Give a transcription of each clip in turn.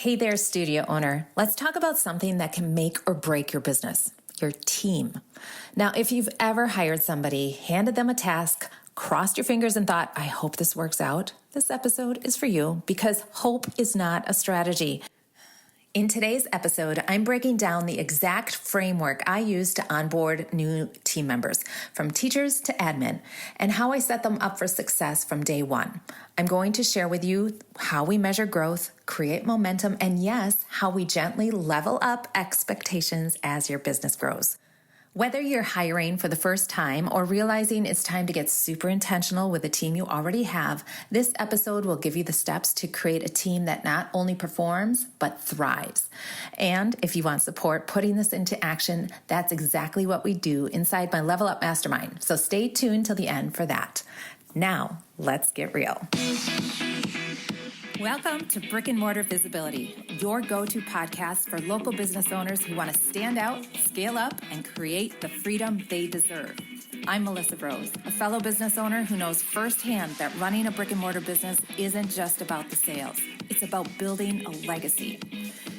Hey there, studio owner. Let's talk about something that can make or break your business, your team. Now, if you've ever hired somebody, handed them a task, crossed your fingers and thought, I hope this works out, this episode is for you because hope is not a strategy. In today's episode, I'm breaking down the exact framework I use to onboard new team members, from teachers to admin, and how I set them up for success from day one. I'm going to share with you how we measure growth, create momentum, and yes, how we gently level up expectations as your business grows. Whether you're hiring for the first time or realizing it's time to get super intentional with the team you already have, this episode will give you the steps to create a team that not only performs, but thrives. And if you want support putting this into action, that's exactly what we do inside my Level Up Mastermind. So stay tuned till the end for that. Now, let's get real. Welcome to Brick and Mortar Visibility, your go-to podcast for local business owners who want to stand out, scale up, and create the freedom they deserve. I'm Melissa Rose, a fellow business owner who knows firsthand that running a brick and mortar business isn't just about the sales. It's about building a legacy.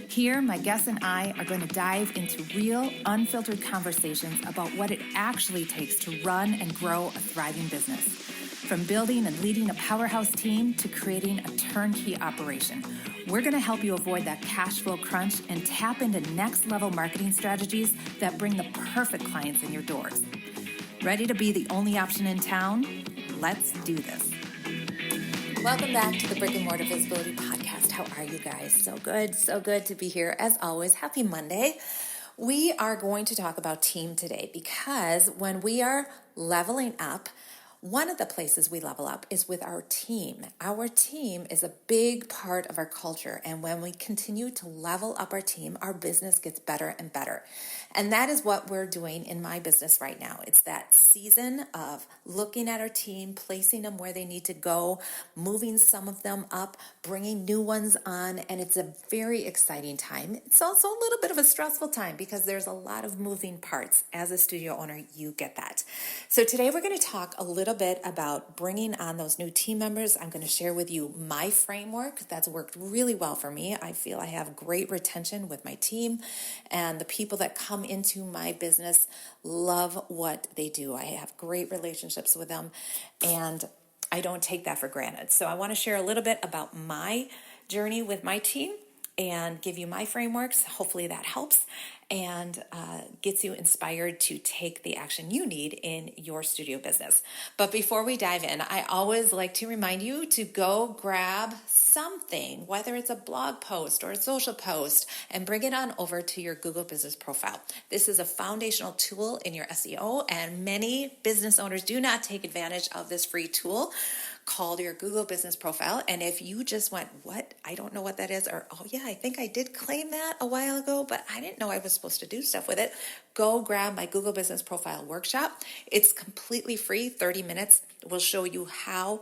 Here, my guests and I are going to dive into real, unfiltered conversations about what it actually takes to run and grow a thriving business. From building and leading a powerhouse team to creating a turnkey operation, we're going to help you avoid that cash flow crunch and tap into next level marketing strategies that bring the perfect clients in your doors. Ready to be the only option in town? Let's do this. Welcome back to the Brick and Mortar Visibility Podcast. How are you guys? So good to be here. As always, happy Monday. We are going to talk about team today because when we are leveling up, one of the places we level up is with our team. Our team is a big part of our culture, and when we continue to level up our team, our business gets better and better. And that is what we're doing in my business right now. It's that season of looking at our team, placing them where they need to go, moving some of them up, bringing new ones on, and it's a very exciting time. It's also a little bit of a stressful time because there's a lot of moving parts. As a studio owner, you get that. So today we're going to talk a little bit about bringing on those new team members. I'm going to share with you my framework that's worked really well for me. I feel I have great retention with my team, and the people that come into my business love what they do. I have great relationships with them, and I don't take that for granted. So I want to share a little bit about my journey with my team and give you my frameworks. Hopefully that helps and gets you inspired to take the action you need in your studio business. But before we dive in, I always like to remind you to go grab something, whether it's a blog post or a social post, and bring it on over to your Google Business Profile. This is a foundational tool in your SEO, and many business owners do not take advantage of this free tool called your Google Business Profile. And if you just went, what? I don't know what that is. Or, oh yeah, I think I did claim that a while ago, but I didn't know I was supposed to do stuff with it. Go grab my Google Business Profile workshop. It's completely free. 30 minutes will show you how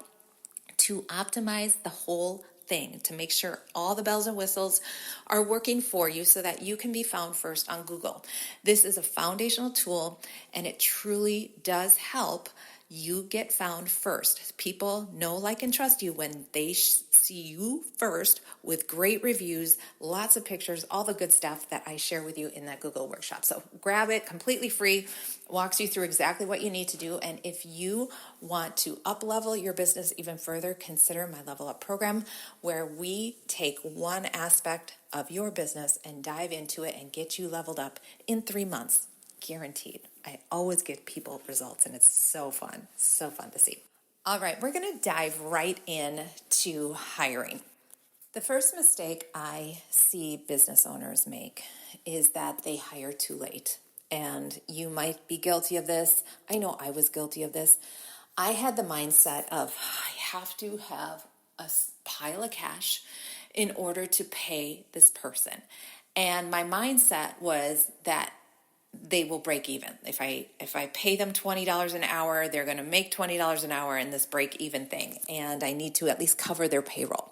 to optimize the whole thing to make sure all the bells and whistles are working for you so that you can be found first on Google. This is a foundational tool, and it truly does help you get found first. People know, like, and trust you when they see you first with great reviews, lots of pictures, all the good stuff that I share with you in that Google workshop. So grab it, completely free, walks you through exactly what you need to do. And if you want to up-level your business even further, consider my Level Up program, where we take one aspect of your business and dive into it and get you leveled up in 3 months. Guaranteed. I always get people results, and it's so fun to see. All right, we're going to dive right in to hiring. The first mistake I see business owners make is that they hire too late. And you might be guilty of this. I know I was guilty of this. I had the mindset of I have to have a pile of cash in order to pay this person. And my mindset was that they will break even. If I pay them $20 an hour, they're going to make $20 an hour in this break even thing. And I need to at least cover their payroll.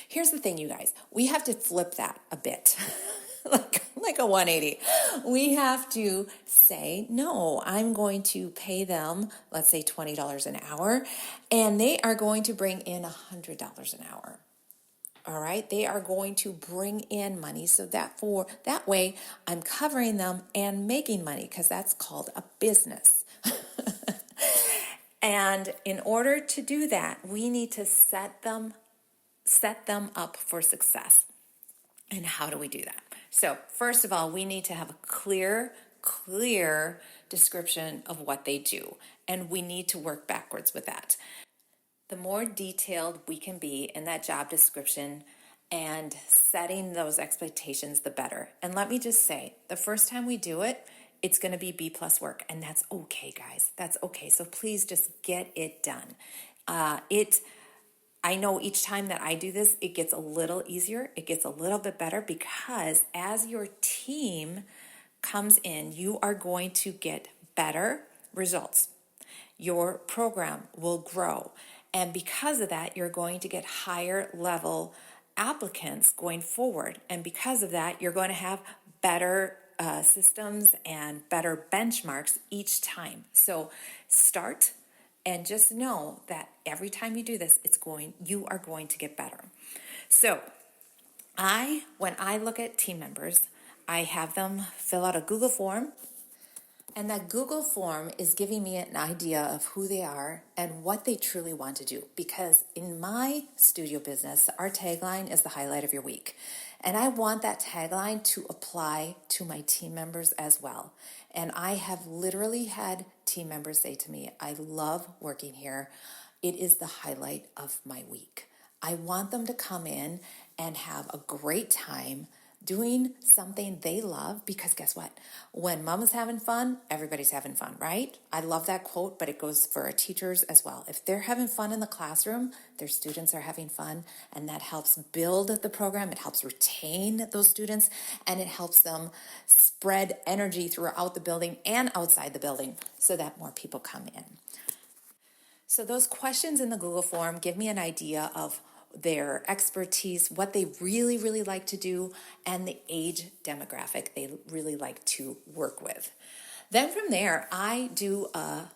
Here's the thing, you guys. We have to flip that a bit. like a 180. We have to say, no, I'm going to pay them, let's say $20 an hour, and they are going to bring in $100 an hour. All right, they are going to bring in money so that way I'm covering them and making money, because that's called a business. And in order to do that, we need to set them up for success. And how do we do that? So first of all, we need to have a clear description of what they do, and we need to work backwards with that. The more detailed we can be in that job description and setting those expectations, the better. And let me just say, the first time we do it, it's going to be B+ work, and that's okay, guys. That's okay. So please just get it done. I know each time that I do this, it gets a little easier. It gets a little bit better, because as your team comes in, you are going to get better results. Your program will grow. And because of that, you're going to get higher level applicants going forward. And because of that, you're going to have better systems and better benchmarks each time. So start and just know that every time you do this, you are going to get better. So when I look at team members, I have them fill out a Google form. And that Google form is giving me an idea of who they are and what they truly want to do. Because in my studio business, our tagline is the highlight of your week. And I want that tagline to apply to my team members as well. And I have literally had team members say to me, I love working here. It is the highlight of my week. I want them to come in and have a great time doing something they love, because guess what? When mama's having fun, everybody's having fun, right? I love that quote, but it goes for our teachers as well. If they're having fun in the classroom, their students are having fun, and that helps build the program. It helps retain those students, and it helps them spread energy throughout the building and outside the building so that more people come in. So those questions in the Google form give me an idea of their expertise, what they really, really like to do, and the age demographic they really like to work with. Then from there, I do a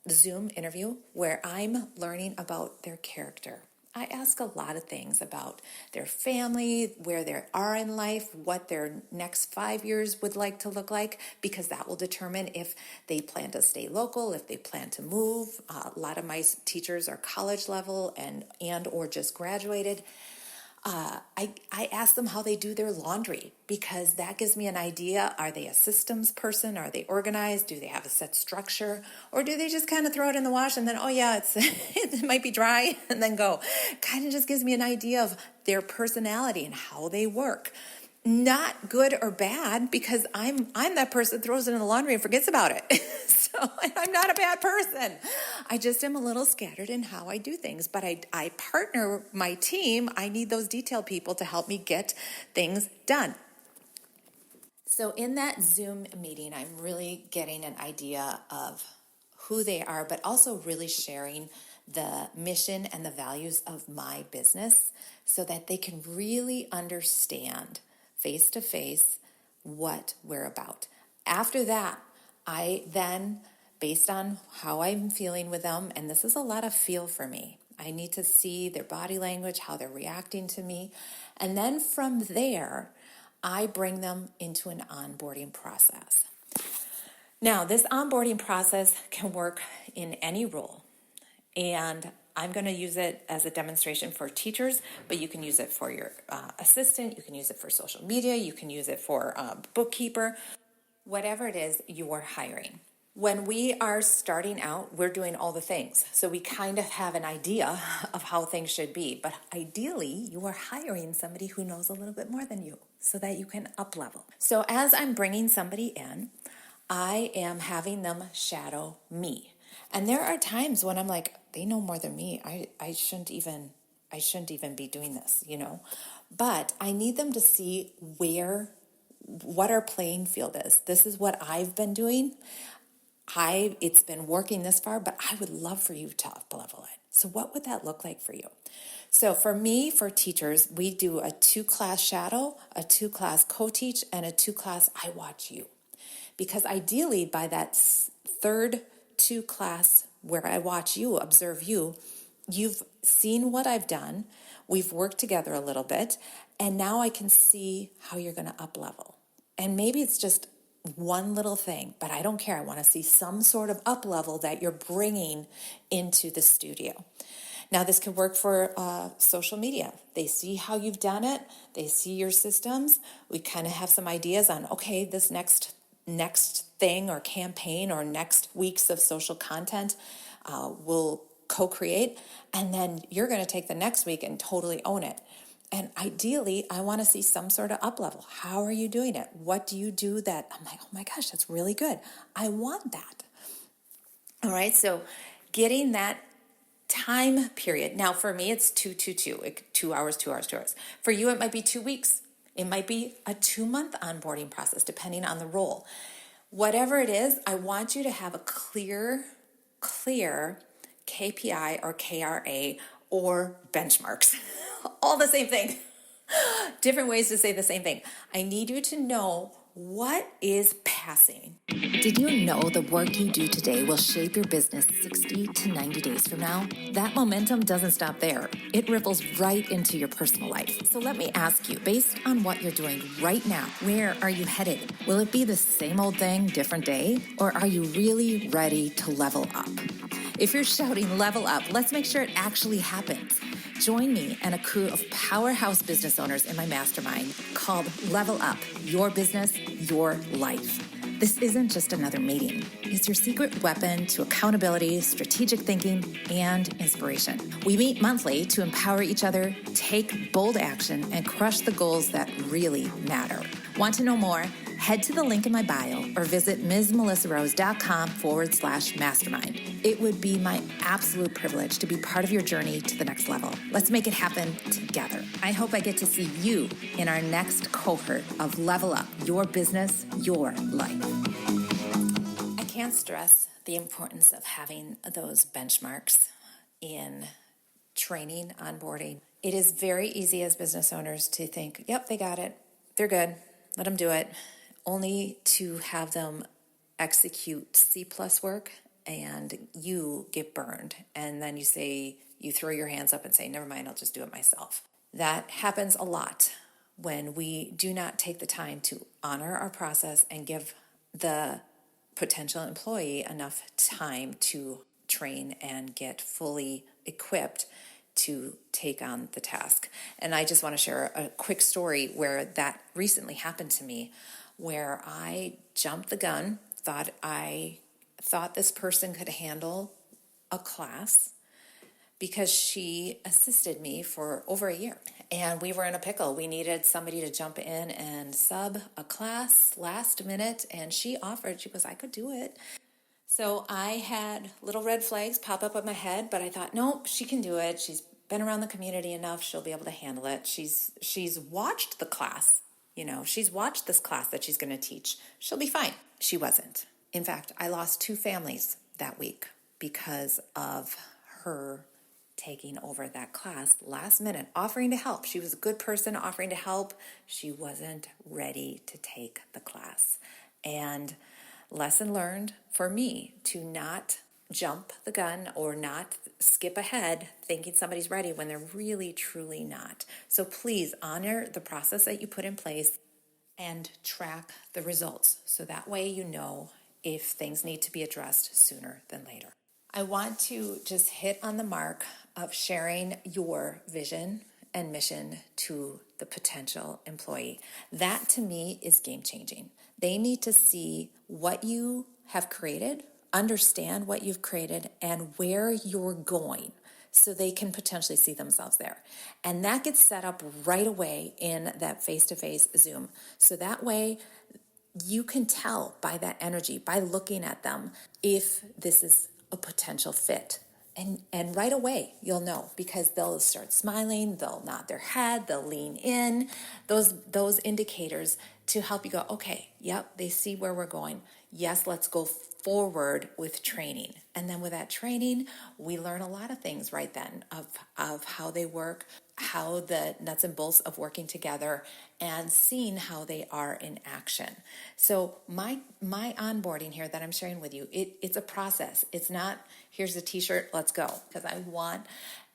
Zoom interview where I'm learning about their character. I ask a lot of things about their family, where they are in life, what their next 5 years would like to look like, because that will determine if they plan to stay local, if they plan to move. A lot of my teachers are college level and or just graduated. I ask them how they do their laundry, because that gives me an idea. Are they a systems person? Are they organized? Do they have a set structure? Or do they just kind of throw it in the wash and then, oh yeah, it might be dry, and then go? Kind of just gives me an idea of their personality and how they work. Not good or bad, because I'm that person that throws it in the laundry and forgets about it. So I'm not a bad person. I just am a little scattered in how I do things. But I partner my team. I need those detail people to help me get things done. So in that Zoom meeting, I'm really getting an idea of who they are, but also really sharing the mission and the values of my business so that they can really understand face to face what we're about. After that, I then, based on how I'm feeling with them, and this is a lot of feel for me, I need to see their body language, how they're reacting to me. And then from there, I bring them into an onboarding process. Now, this onboarding process can work in any role. And I'm going to use it as a demonstration for teachers, but you can use it for your assistant, you can use it for social media, you can use it for bookkeeper, whatever it is you are hiring. When we are starting out, we're doing all the things. So we kind of have an idea of how things should be. But ideally, you are hiring somebody who knows a little bit more than you so that you can up level. So as I'm bringing somebody in, I am having them shadow me. And there are times when I'm like, they know more than me. I shouldn't even be doing this, But I need them to see what our playing field is. This is what I've been doing. It's been working this far, but I would love for you to up level it. So what would that look like for you? So for me, for teachers, we do a 2-class shadow, a 2-class co-teach, and a 2-class I watch you. Because ideally, by that third 2-class where I watch you, observe you, you've seen what I've done. We've worked together a little bit, and now I can see how you're going to up level. And maybe it's just one little thing, but I don't care. I want to see some sort of up level that you're bringing into the studio. Now, this could work for social media. They see how you've done it. They see your systems. We kind of have some ideas on, okay, this next thing or campaign or next weeks of social content we'll co-create. And then you're going to take the next week and totally own it. And ideally, I want to see some sort of up level. How are you doing it? What do you do that I'm like, oh my gosh, that's really good. I want that. All right. So getting that time period. Now for me, it's 2 hours. For you, it might be 2 weeks. It might be a 2-month onboarding process, depending on the role. Whatever it is, I want you to have a clear KPI or KRA or benchmarks. All the same thing. Different ways to say the same thing. I need you to know what is passing. Did you know the work you do today will shape your business 60 to 90 days from now? That momentum doesn't stop there. It ripples right into your personal life. So let me ask you, based on what you're doing right now, where are you headed? Will it be the same old thing, different day? Or are you really ready to level up? If you're shouting level up, let's make sure it actually happens. Join me and a crew of powerhouse business owners in my mastermind called Level Up, Your Business, Your Life. This isn't just another meeting. It's your secret weapon to accountability, strategic thinking, and inspiration. We meet monthly to empower each other, take bold action, and crush the goals that really matter. Want to know more? Head to the link in my bio or visit msmelissarose.com/mastermind. It would be my absolute privilege to be part of your journey to the next level. Let's make it happen together. I hope I get to see you in our next cohort of Level Up, Your Business, Your Life. I can't stress the importance of having those benchmarks in training, onboarding. It is very easy as business owners to think, yep, they got it. They're good. Let them do it. Only to have them execute C+ work and you get burned. And then you throw your hands up and say, never mind, I'll just do it myself. That happens a lot when we do not take the time to honor our process and give the potential employee enough time to train and get fully equipped to take on the task. And I just want to share a quick story where that recently happened to me, where I jumped the gun, thought this person could handle a class because she assisted me for over a year. And we were in a pickle. We needed somebody to jump in and sub a class last minute, and she offered. She goes, I could do it. So I had little red flags pop up in my head, but I thought, nope, she can do it. She's been around the community enough. She'll be able to handle it. She's watched the class. She's watched this class that she's going to teach. She'll be fine. She wasn't. In fact, I lost 2 families that week because of her taking over that class last minute, offering to help. She was a good person offering to help. She wasn't ready to take the class. And lesson learned for me to not jump the gun or not skip ahead thinking somebody's ready when they're really, truly not. So please honor the process that you put in place and track the results. So that way you know if things need to be addressed sooner than later. I want to just hit on the mark of sharing your vision and mission to the potential employee. That to me is game changing. They need to see what you have created, understand what you've created, and where you're going so they can potentially see themselves there. And that gets set up right away in that face-to-face Zoom. So that way you can tell by that energy, by looking at them, if this is a potential fit. And right away, you'll know because they'll start smiling, they'll nod their head, they'll lean in, those indicators to help you go, okay, yep, they see where we're going. Yes, let's go forward with training. And then with that training, we learn a lot of things right then of how they work. the nuts and bolts of working together and seeing how they are in action. So my onboarding here that I'm sharing with you, it's a process. It's not, here's a t-shirt, let's go, because I want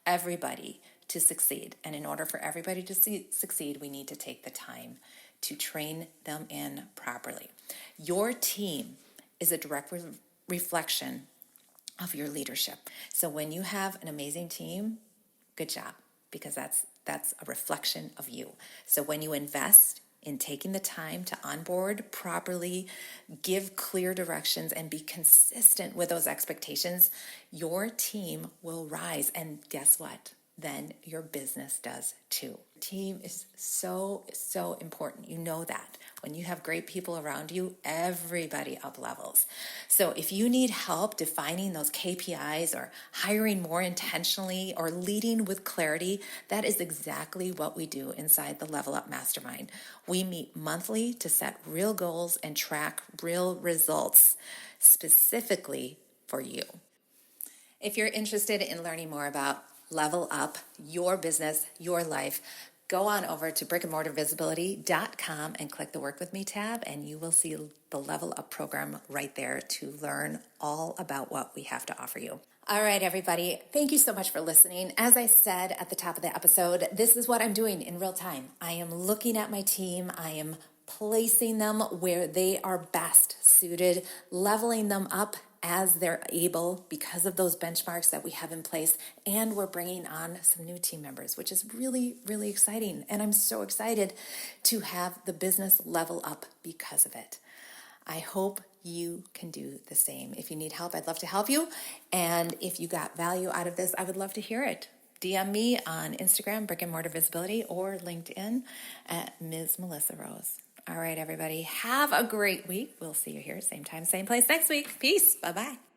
everybody to succeed. And in order for everybody to succeed, we need to take the time to train them in properly. Your team is a direct reflection of your leadership. So when you have an amazing team, good job, because that's a reflection of you. So when you invest in taking the time to onboard properly, give clear directions, and be consistent with those expectations, your team will rise. And guess what? Then your business does too. Team is so important. You know that. When you have great people around you, everybody up levels. So if you need help defining those KPIs or hiring more intentionally or leading with clarity, that is exactly what we do inside the Level Up Mastermind. We meet monthly to set real goals and track real results specifically for you. If you're interested in learning more about Level Up your business, your life, go on over to brickandmortarvisibility.com and click the Work With Me tab, and you will see the Level Up program right there to learn all about what we have to offer you. All right, everybody. Thank you so much for listening. As I said at the top of the episode, this is what I'm doing in real time. I am looking at my team. I am placing them where they are best suited, leveling them up as they're able because of those benchmarks that we have in place. And we're bringing on some new team members, which is really, really exciting. And I'm so excited to have the business level up because of it. I hope you can do the same. If you need help, I'd love to help you. And if you got value out of this, I would love to hear it. DM me on Instagram, Brick and Mortar Visibility, or LinkedIn at Ms. Melissa Rose. All right, everybody, have a great week. We'll see you here, same time, same place next week. Peace. Bye-bye.